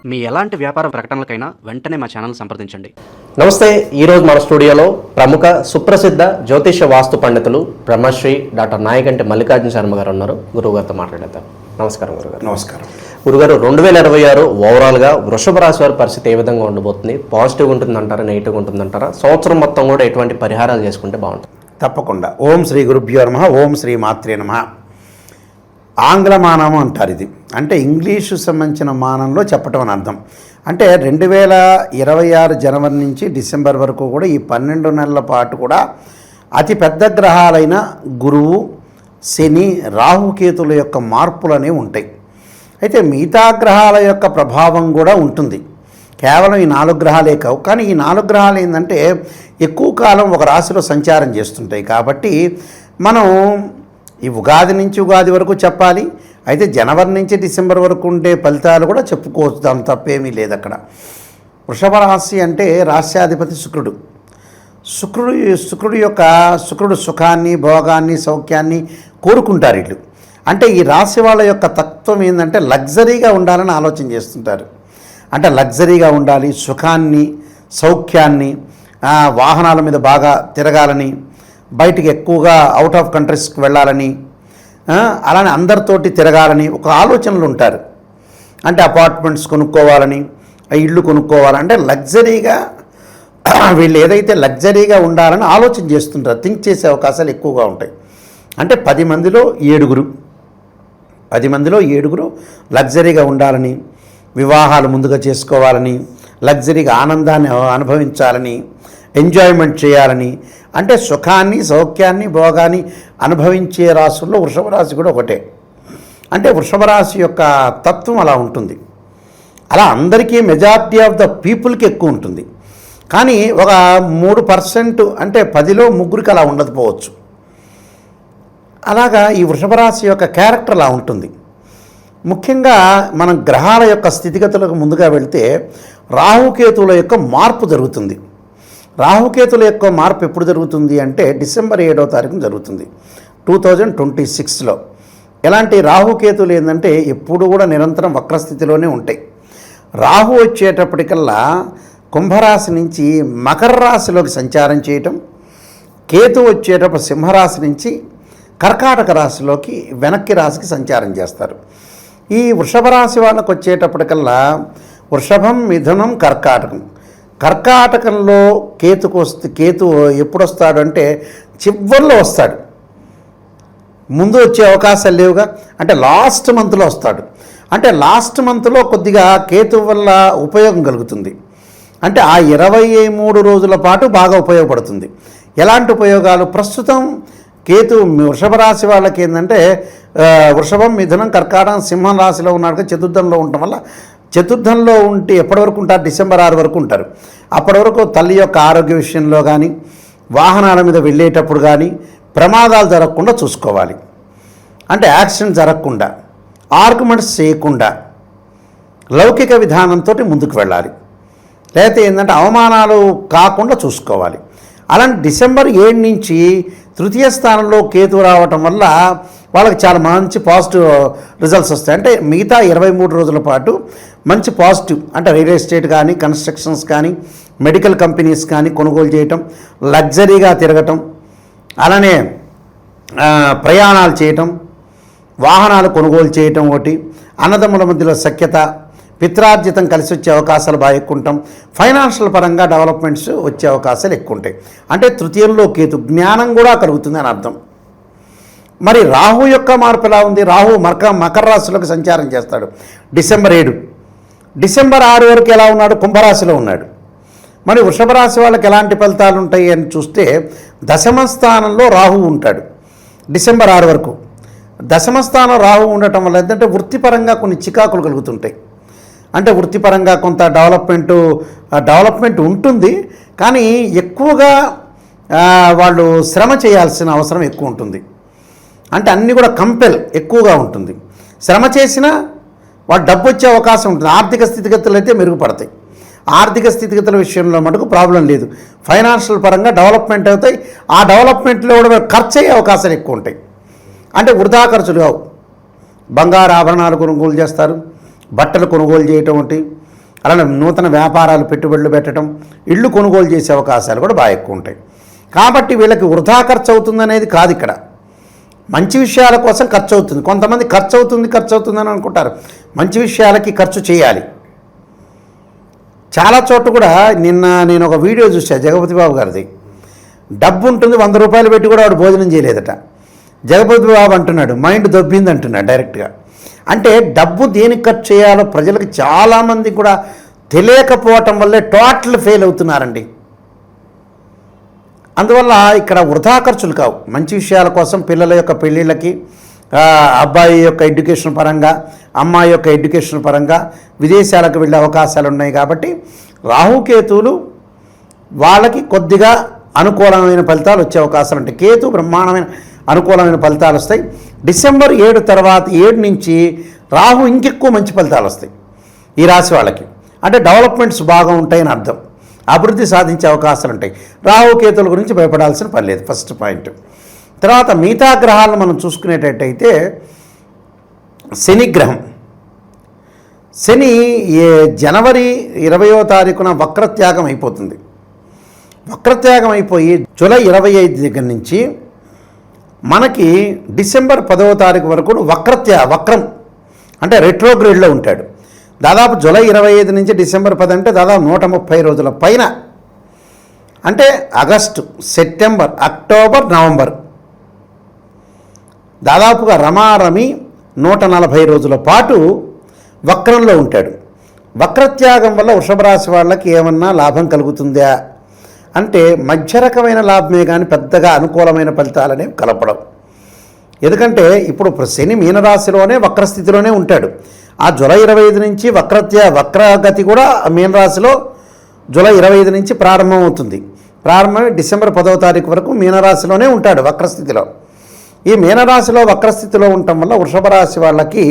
మీ ఎలాంటి వ్యాపార ప్రకటనలకైనా వెంటనే మా ఛానల్ సంప్రదించండి. నమస్తే. ఈరోజు మన స్టూడియోలో ప్రముఖ సుప్రసిద్ధ జ్యోతిష వాస్తు పండితులు బ్రహ్మశ్రీ డాక్టర్ నాయకంటి మల్లికార్జున శర్మ గారు ఉన్నారు. గురువుగారితో మాట్లాడేద్దాం. నమస్కారం గురుగారు. నమస్కారం గురుగారు. 2026 ఓవరాల్గా వృషభ రాశి వారి పరిస్థితి ఏ విధంగా ఉండబోతుంది? పాజిటివ్గా ఉంటుందంటారా, నెగిటివ్గా ఉంటుందంటారా? సంవత్సరం మొత్తం కూడా ఎటువంటి పరిహారాలు చేసుకుంటే బాగుంటుంది? తప్పకుండా. ఓం శ్రీ గురుభ్యో నమః. ఓం శ్రీ మాత్రే నమః. ఆంగ్ల మానము అంటారు. ఇది అంటే ఇంగ్లీషు సంబంధించిన మానంలో చెప్పటం అని అర్థం. అంటే 2026 జనవరి నుంచి డిసెంబర్ వరకు కూడా ఈ 12 నెలల పాటు కూడా అతి పెద్ద గ్రహాలైన గురువు, శని, రాహుకేతుల యొక్క మార్పులు అనేవి ఉంటాయి. అయితే మిగతా గ్రహాల యొక్క ప్రభావం కూడా ఉంటుంది. కేవలం ఈ 4 గ్రహాలే కావు. కానీ ఈ 4 గ్రహాలు ఏంటంటే ఎక్కువ కాలం ఒక రాశిలో సంచారం చేస్తుంటాయి. కాబట్టి మనం ఈ ఉగాది నుంచి ఉగాది వరకు చెప్పాలి. అయితే జనవరి నుంచి డిసెంబర్ వరకు ఉండే ఫలితాలు కూడా చెప్పుకోవచ్చు. దాని తప్పేమీ లేదు అక్కడ. వృషభ రాశి అంటే రాశ్యాధిపతి శుక్రుడు. శుక్రుడు సుఖాన్ని, భోగాన్ని, సౌఖ్యాన్ని కోరుకుంటారు వీళ్ళు. అంటే ఈ రాశి వాళ్ళ యొక్క తత్వం ఏంటంటే లగ్జరీగా ఉండాలని ఆలోచన చేస్తుంటారు. అంటే లగ్జరీగా ఉండాలి, సుఖాన్ని, సౌఖ్యాన్ని, వాహనాల మీద బాగా తిరగాలని, బయటికి ఎక్కువగా అవుట్ ఆఫ్ కంట్రీస్కి వెళ్ళాలని, అలానే అందరితోటి తిరగాలని ఒక ఆలోచనలు ఉంటారు. అంటే అపార్ట్మెంట్స్ కొనుక్కోవాలని, ఇళ్ళు కొనుక్కోవాలని, అంటే లగ్జరీగా వీళ్ళు ఏదైతే లగ్జరీగా ఉండాలని ఆలోచన చేస్తుంటారు. థింక్ చేసే అవకాశాలు ఎక్కువగా ఉంటాయి. అంటే 10 మందిలో 7 లగ్జరీగా ఉండాలని, వివాహాలు ముందుగా చేసుకోవాలని, లగ్జరీగా ఆనందాన్ని అనుభవించాలని, ఎంజాయ్మెంట్ చేయాలని, అంటే సుఖాన్ని, సౌఖ్యాన్ని, భోగాన్ని అనుభవించే రాశుల్లో వృషభ రాశి కూడా ఒకటే. అంటే వృషభ రాశి యొక్క తత్వం అలా ఉంటుంది. అలా అందరికీ మెజారిటీ ఆఫ్ ద పీపుల్కి ఎక్కువ ఉంటుంది. కానీ ఒక 3% అంటే 10లో 3కి అలా ఉండకపోవచ్చు. అలాగా ఈ వృషభ రాశి యొక్క క్యారెక్టర్ అలా ఉంటుంది. ముఖ్యంగా మనం గ్రహాల యొక్క స్థితిగతులకు ముందుగా వెళితే రాహుకేతువుల యొక్క మార్పు జరుగుతుంది. రాహుకేతుల యొక్క మార్పు ఎప్పుడు జరుగుతుంది అంటే డిసెంబర్ 7వ తారీఖున జరుగుతుంది 2026లో. ఎలాంటి రాహుకేతులు ఏంటంటే ఎప్పుడు కూడా నిరంతరం వక్రస్థితిలోనే ఉంటాయి. రాహు వచ్చేటప్పటికల్లా కుంభరాశి నుంచి మకర రాశిలోకి సంచారం చేయటం, కేతు వచ్చేటప్పుడు సింహరాశి నుంచి కర్కాటక రాశిలోకి వెనక్కి రాశికి సంచారం చేస్తారు. ఈ వృషభ రాశి వాళ్ళకు వచ్చేటప్పటికల్లా వృషభం, మిథునం, కర్కాటకంలో కేతు ఎప్పుడు వస్తాడు అంటే చివరిలో వస్తాడు. ముందు వచ్చే అవకాశాలు లేవుగా. అంటే లాస్ట్ మంత్లో వస్తాడు. అంటే లాస్ట్ మంత్లో కొద్దిగా కేతు వల్ల ఉపయోగం కలుగుతుంది. అంటే ఆ 23 రోజుల పాటు బాగా ఉపయోగపడుతుంది. ఎలాంటి ఉపయోగాలు? ప్రస్తుతం కేతు వృషభ రాశి వాళ్ళకి ఏంటంటే వృషభం, మిథునం, కర్కాటకం, సింహం రాశిలో ఉన్నాడు. చతుర్థంలో ఉండటం వల్ల చతుర్థంలో ఉంటే ఎప్పటి వరకు ఉంటారు? డిసెంబర్ 6 వరకు ఉంటారు. అప్పటి వరకు తల్లి యొక్క ఆరోగ్య విషయంలో కానీ, వాహనాల మీద వెళ్ళేటప్పుడు కానీ ప్రమాదాలు జరగకుండా చూసుకోవాలి. అంటే యాక్సిడెంట్ జరగకుండా, ఆర్గ్యుమెంట్స్ చేయకుండా లౌకిక విధానంతో ముందుకు వెళ్ళాలి. లేకపోతే ఏంటంటే అవమానాలు కాకుండా చూసుకోవాలి. అలాంటి డిసెంబర్ 7 నుంచి తృతీయ స్థానంలో కేతు రావటం వల్ల వాళ్ళకి చాలా మంచి పాజిటివ్ రిజల్ట్స్ వస్తాయి. అంటే మిగతా 23 రోజుల పాటు మంచి పాజిటివ్, అంటే రియల్ ఎస్టేట్ కానీ, కన్స్ట్రక్షన్స్ కానీ, మెడికల్ కంపెనీస్ కానీ కొనుగోలు చేయటం, లగ్జరీగా తిరగటం, అలానే ప్రయాణాలు చేయటం, వాహనాలు కొనుగోలు చేయటం, ఒకటి అన్నదమ్ముల మధ్యలో సఖ్యత, పిత్రార్జితం కలిసి వచ్చే అవకాశాలు బాగా ఎక్కువ ఉంటాం. ఫైనాన్షియల్ పరంగా డెవలప్మెంట్స్ వచ్చే అవకాశాలు ఎక్కువ ఉంటాయి. అంటే తృతీయంలో కేతు, జ్ఞానం కూడా కలుగుతుంది అని అర్థం. మరి రాహు యొక్క మార్పు ఎలా ఉంది? రాహు మకర రాశిలోకి సంచారం చేస్తాడు డిసెంబర్ 7. డిసెంబర్ 6 వరకు ఎలా ఉన్నాడు? కుంభరాశిలో ఉన్నాడు. మరి వృషభ రాశి వాళ్ళకి ఎలాంటి ఫలితాలు ఉంటాయి అని చూస్తే దశమ స్థానంలో రాహు ఉంటాడు డిసెంబర్ 6 వరకు. దశమ స్థానం రాహు ఉండటం వల్ల ఏంటంటే వృత్తిపరంగా కొన్ని చికాకులు కలుగుతుంటాయి. అంటే వృత్తిపరంగా కొంత డెవలప్మెంట్ ఉంటుంది. కానీ ఎక్కువగా వాళ్ళు శ్రమ చేయాల్సిన అవసరం ఎక్కువ ఉంటుంది. అంటే అన్నీ కూడా ఎక్కువగా ఉంటుంది. శ్రమ చేసినా వాళ్ళు డబ్బు వచ్చే అవకాశం ఉంటుంది. ఆర్థిక స్థితిగతులు అయితే మెరుగుపడతాయి. ఆర్థిక స్థితిగతుల విషయంలో మటుకు ప్రాబ్లం లేదు. ఫైనాన్షియల్ పరంగా డెవలప్మెంట్ అవుతాయి. ఆ డెవలప్మెంట్లో కూడా ఖర్చు అయ్యే అవకాశాలు ఎక్కువ ఉంటాయి. అంటే వృధా ఖర్చులు కావు. బంగారు ఆభరణాలు కొనుగోలు చేస్తారు, బట్టలు కొనుగోలు చేయటం ఒకటి, అలానే నూతన వ్యాపారాలు పెట్టుబడులు పెట్టడం, ఇళ్ళు కొనుగోలు చేసే అవకాశాలు కూడా బాగా ఎక్కువ ఉంటాయి. కాబట్టి వీళ్ళకి వృధా ఖర్చు అవుతుందనేది కాదు, ఇక్కడ మంచి విషయాల కోసం ఖర్చు అవుతుంది. కొంతమంది ఖర్చు అవుతుందని అనుకుంటారు. మంచి విషయాలకి ఖర్చు చేయాలి. చాలా చోట్ల కూడా నిన్న నేను ఒక వీడియో చూశాను జగపతి బాబు గారిది. డబ్బు ఉంటుంది, 100 రూపాయలు పెట్టి కూడా వాడు భోజనం చేయలేదట. జగపతి బాబు అంటున్నాడు మైండ్ దొబ్బింది అంటున్నాడు డైరెక్ట్గా. అంటే డబ్బు దేనికి ఖర్చు చేయాలో ప్రజలకు చాలామంది కూడా తెలియకపోవటం వల్లే టోటల్ ఫెయిల్ అవుతున్నారండి. అందువల్ల ఇక్కడ వృధా ఖర్చులు కావు. మంచి విషయాల కోసం పిల్లల యొక్క పెళ్ళిళ్ళకి, అబ్బాయి యొక్క ఎడ్యుకేషన్ పరంగా, అమ్మాయి యొక్క ఎడ్యుకేషన్ పరంగా విదేశాలకు వెళ్ళే అవకాశాలు ఉన్నాయి. కాబట్టి రాహుకేతువులు వాళ్ళకి కొద్దిగా అనుకూలమైన ఫలితాలు వచ్చే అవకాశాలు ఉంటాయి. కేతు బ్రహ్మాండమైన అనుకూలమైన ఫలితాలు వస్తాయి. డిసెంబర్ 7 తర్వాత 7 నుంచి రాహు ఇంకెక్కువ మంచి ఫలితాలు వస్తాయి ఈ రాశి వాళ్ళకి. అంటే డెవలప్మెంట్స్ బాగా ఉంటాయని అర్థం. అభివృద్ధి సాధించే అవకాశాలు ఉంటాయి. రాహుకేతుల గురించి భయపడాల్సిన పని లేదు, ఫస్ట్ పాయింట్. తర్వాత మిగతా గ్రహాలను మనం చూసుకునేటట్టయితే శని గ్రహం, శని జనవరి 20వ తారీఖున వక్రత్యాగం అయిపోతుంది. వక్రత్యాగం అయిపోయి జూలై 25 దగ్గర నుంచి మనకి డిసెంబర్ 10వ తారీఖు వరకు వక్రం అంటే రెట్రోగ్రేడ్లో ఉంటాడు. దాదాపు జూలై 25 నుంచి డిసెంబర్ 10 అంటే దాదాపు 130 రోజుల పైన. అంటే ఆగస్టు, సెప్టెంబర్, అక్టోబర్, నవంబర్ దాదాపుగా రమారమి 140 రోజుల పాటు వక్రంలో ఉంటాడు. వక్రత్యాగం వల్ల వృషభ రాశి వాళ్ళకి ఏమన్నా లాభం కలుగుతుందా అంటే మధ్య రకమైన లాభమే కానీ పెద్దగా అనుకూలమైన ఫలితాలనేవి కలపడం. ఎందుకంటే ఇప్పుడు శని మీనరాశిలోనే వక్రస్థితిలోనే ఉంటాడు. ఆ జూలై 25 నుంచి వక్రగతి కూడా మీనరాశిలో జూలై 25 నుంచి ప్రారంభమవుతుంది. ప్రారంభమై డిసెంబర్ 10వ తారీఖు వరకు మీనరాశిలోనే ఉంటాడు వక్రస్థితిలో. ఈ మీనరాశిలో వక్రస్థితిలో ఉండటం వల్ల వృషభ రాశి వాళ్ళకి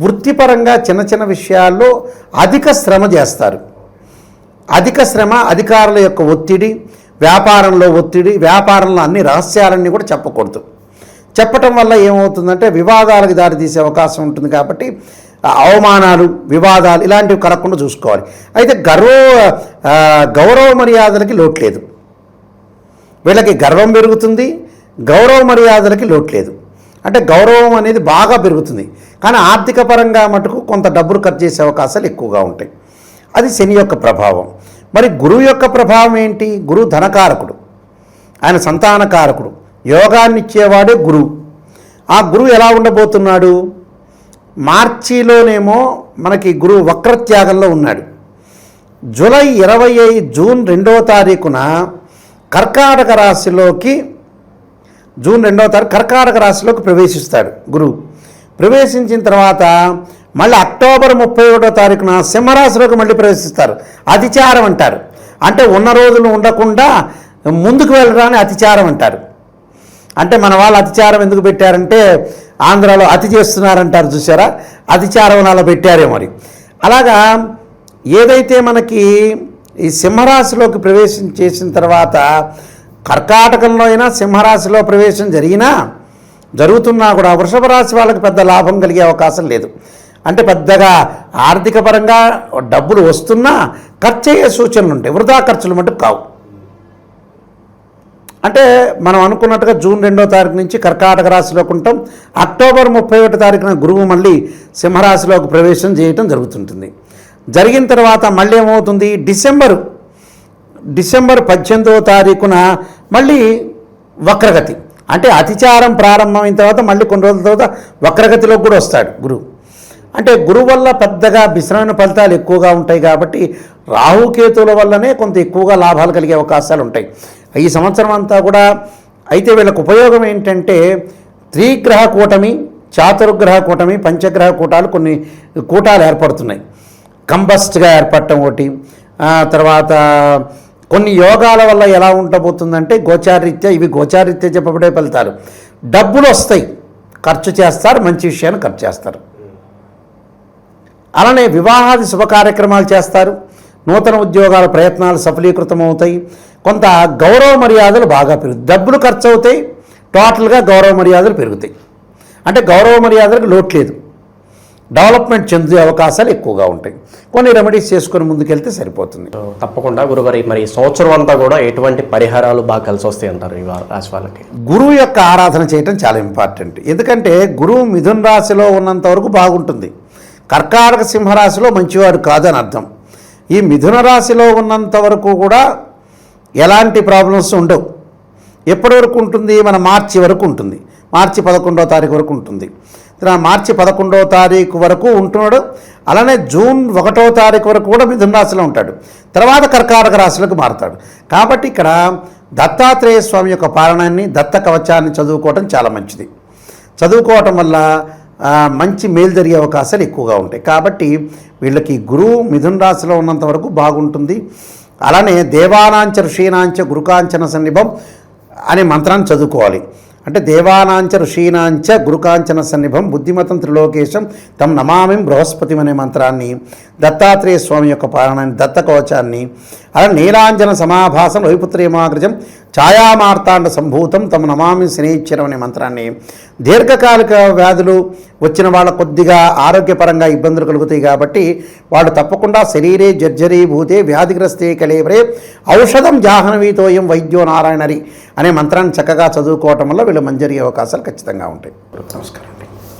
వృత్తిపరంగా చిన్న చిన్న విషయాల్లో అధిక శ్రమ చేస్తారు. అధిక శ్రమ, అధికారుల యొక్క ఒత్తిడి, వ్యాపారంలో ఒత్తిడి, వ్యాపారంలో అన్ని రహస్యాలన్నీ కూడా చెప్పకూడదు. చెప్పటం వల్ల ఏమవుతుందంటే వివాదాలకు దారితీసే అవకాశం ఉంటుంది. కాబట్టి అవమానాలు, వివాదాలు ఇలాంటివి కలగకుండా చూసుకోవాలి. అయితే గౌరవ మర్యాదలకి లోటు లేదు. వీళ్ళకి గర్వం పెరుగుతుంది, గౌరవ మర్యాదలకి లోటు లేదు. అంటే గౌరవం అనేది బాగా పెరుగుతుంది. కానీ ఆర్థిక పరంగా మటుకు కొంత డబ్బులు ఖర్చు చేసే అవకాశాలు ఎక్కువగా ఉంటాయి. అది శని యొక్క ప్రభావం. మరి గురువు యొక్క ప్రభావం ఏంటి? గురువు ధనకారకుడు, ఆయన సంతానకారకుడు, యోగాన్ని ఇచ్చేవాడే గురువు. ఆ గురువు ఎలా ఉండబోతున్నాడు? మార్చిలోనేమో మనకి గురువు వక్రత్యాగంలో ఉన్నాడు. జూలై 25 జూన్ 2వ తారీఖున కర్కాటక రాశిలోకి కర్కాటక రాశిలోకి ప్రవేశిస్తాడు గురువు. ప్రవేశించిన తర్వాత మళ్ళీ అక్టోబర్ 31వ తారీఖున సింహరాశిలోకి మళ్ళీ ప్రవేశిస్తారు. అతిచారం అంటారు. అంటే ఉన్న రోజులు ఉండకుండా ముందుకు వెళ్ళడాన్ని అతిచారం అంటారు. అంటే మన వాళ్ళు అతిచారం ఎందుకు పెట్టారంటే ఆంధ్రాలో అతి చేస్తున్నారంటారు చూసారా, అతిచారం అలా పెట్టారే మరి. అలాగా ఏదైతే మనకి ఈ సింహరాశిలోకి ప్రవేశం చేసిన తర్వాత కర్కాటకంలో అయినా సింహరాశిలో ప్రవేశం జరుగుతున్నా కూడా వృషభ రాశి వాళ్ళకి పెద్ద లాభం కలిగే అవకాశం లేదు. అంటే పెద్దగా ఆర్థిక పరంగా డబ్బులు వస్తున్నా ఖర్చు అయ్యే సూచనలు ఉంటాయి, వృధా ఖర్చులు మటుకు కావు. అంటే మనం అనుకున్నట్టుగా జూన్ 2వ తారీఖు నుంచి కర్కాటక రాశిలోకి ఉంటాం. అక్టోబర్ 31వ తారీఖున గురువు మళ్ళీ సింహరాశిలోకి ప్రవేశం చేయటం జరుగుతుంటుంది. జరిగిన తర్వాత మళ్ళీ ఏమవుతుంది? డిసెంబర్ 18వ తారీఖున మళ్ళీ వక్రగతి. అంటే అతిచారం ప్రారంభమైన తర్వాత మళ్ళీ కొన్ని రోజుల తర్వాత వక్రగతిలోకి కూడా వస్తాడు గురువు. అంటే గురువు వల్ల పెద్దగా మిశ్రమైన ఫలితాలు ఎక్కువగా ఉంటాయి. కాబట్టి రాహుకేతువుల వల్లనే కొంత ఎక్కువగా లాభాలు కలిగే అవకాశాలు ఉంటాయి ఈ సంవత్సరం అంతా కూడా. అయితే వీళ్ళకు ఉపయోగం ఏంటంటే త్రిగ్రహ కూటమి, చాతుర్గ్రహ కూటమి, పంచగ్రహ కూటాలు కొన్ని కూటాలు ఏర్పడుతున్నాయి. కంబస్ట్గా ఏర్పడటం ఒకటి. తర్వాత కొన్ని యోగాల వల్ల ఎలా ఉండబోతుందంటే గోచారీత్యా, ఇవి గోచారీత్యా చెప్పబడే ఫలితాలు. డబ్బులు వస్తాయి, ఖర్చు చేస్తారు, మంచి విషయాన్ని ఖర్చు చేస్తారు. అలానే వివాహాది శుభ కార్యక్రమాలు చేస్తారు. నూతన ఉద్యోగాల ప్రయత్నాలు సఫలీకృతమవుతాయి. కొంత గౌరవ మర్యాదలు బాగా పెరుగుతాయి. డబ్బులు ఖర్చు అవుతాయి, టోటల్గా గౌరవ మర్యాదలు పెరుగుతాయి. అంటే గౌరవ మర్యాదలకు లోటు లేదు. డెవలప్మెంట్ చెందే అవకాశాలు ఎక్కువగా ఉంటాయి. కొన్ని రెమెడీస్ చేసుకొని ముందుకెళ్తే సరిపోతుంది. తప్పకుండా గురుగారు, మరి ఈ సంవత్సరం అంతా కూడా ఎటువంటి పరిహారాలు బాగా కలిసి వస్తాయి అంటారు ఈ రాశి వాళ్ళకి? గురువు యొక్క ఆరాధన చేయటం చాలా ఇంపార్టెంట్. ఎందుకంటే గురువు మిథున రాశిలో ఉన్నంత వరకు బాగుంటుంది, కర్కాటక సింహరాశిలో మంచివాడు కాదని అర్థం. ఈ మిథున రాశిలో ఉన్నంత వరకు కూడా ఎలాంటి ప్రాబ్లమ్స్ ఉండవు. ఎప్పటి వరకు ఉంటుంది? మన మార్చి వరకు ఉంటుంది, మార్చి 11వ తారీఖు వరకు ఉంటుంది. మార్చి 11వ తారీఖు వరకు ఉంటున్నాడు. అలానే జూన్ 1వ తారీఖు వరకు కూడా మిథున రాశిలో ఉంటాడు. తర్వాత కర్కాటక రాశిలోకి మారుతాడు. కాబట్టి ఇక్కడ దత్తాత్రేయ స్వామి యొక్క పారాయణాన్ని, దత్త కవచాన్ని చదువుకోవటం చాలా మంచిది. చదువుకోవటం వల్ల మంచి మేలు జరిగే అవకాశాలు ఎక్కువగా ఉంటాయి. కాబట్టి వీళ్ళకి గురువు మిథున రాశిలో ఉన్నంత వరకు బాగుంటుంది. అలానే దేవానాంచ ఋషీనాంచ గురుకాంచన సన్నిభం అనే మంత్రాన్ని చదువుకోవాలి. అంటే దేవానాంచ ఋషీనాంచ గురుకాంచన సన్నిభం బుద్ధిమతం త్రిలోకేశం తం నమామిం బృహస్పతిం అనే మంత్రాన్ని, దత్తాత్రేయ స్వామి యొక్క పారాయణాన్ని, దత్త కవచాన్ని, అలా నీలాంజన సమాభాసం వైపుత్రేమాగ్రజం ఛాయామార్తాండ సంభూతం తమ నమామి శనీశ్వరం అనే మంత్రాన్ని, దీర్ఘకాలిక వ్యాధులు వచ్చిన వాళ్ళ కొద్దిగా ఆరోగ్యపరంగా ఇబ్బందులు కలుగుతాయి కాబట్టి వాళ్ళు తప్పకుండా శరీరే జర్జరీభూతే వ్యాధిగ్రస్తే కలేవరే ఔషధం జాహ్నవీతోయం వైద్యో నారాయణరి అనే మంత్రాన్ని చక్కగా చదువుకోవటం వల్ల వీళ్ళు మంచి జరిగే అవకాశాలు ఖచ్చితంగా ఉంటాయి. నమస్కారం.